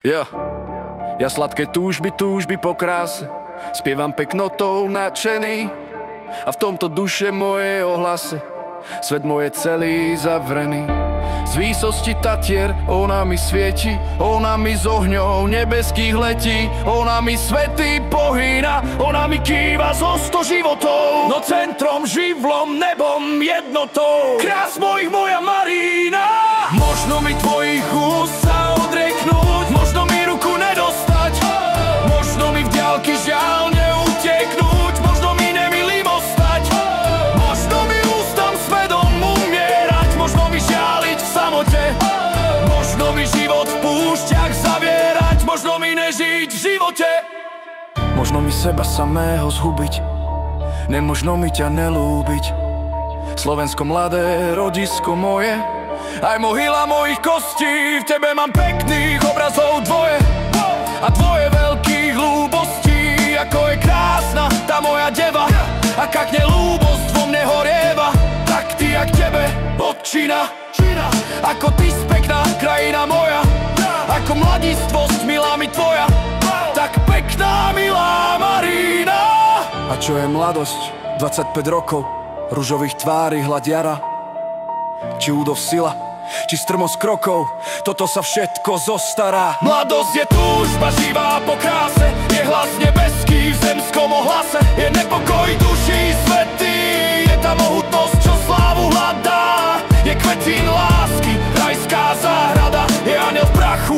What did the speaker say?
Ja sladké túžby po kráse spievam peknotou nadšený a v tomto duše moje ohlase svet moje celý zavrený. Z výsosti Tatier ona mi svieti, ona mi z ohňov nebeských letí, ona mi svety pohýna, ona mi kýva zo 100 životov, no centrom, živlom, nebom, jednotou. Krás mojich moja Marina. Možno mi tvojich úst sa odreknúť, možno mi ruku nedostať, možno mi v diaľky žiaľ neuteknúť, možno mi nemilým ostať, možno mi ústam svedom umierať, možno mi žialiť v samote, možno mi život v púšťach zavierať, možno mi nežiť v živote, možno mi seba samého zhubiť, nemožno mi ťa nelúbiť. Slovensko mladé, rodisko moje, aj mohyla mojich kostí, v tebe mám pekných obrazov dvoje a tvoje veľkých ľúbostí. Ako je krásna tá moja deva, aká k nej ľúbosť vo mne horieva, tak ty jak tebe odčina. Ako ty spekná krajina moja, ako mladistvosť milá mi tvoja, tak pekná milá Marina. A čo je mladosť? 25 rokov, ružových tvári hlad jara, či údov sila, či strmosť krokov, toto sa všetko zostará. Mladosť je túžba živá po kráse, je hlas nebeský v zemskom ohlase, je nepokoj duší svätý, je tá mohutnosť, čo slávu hľadá, je kvetín lásky, rajská záhrada, je anjel v prachu,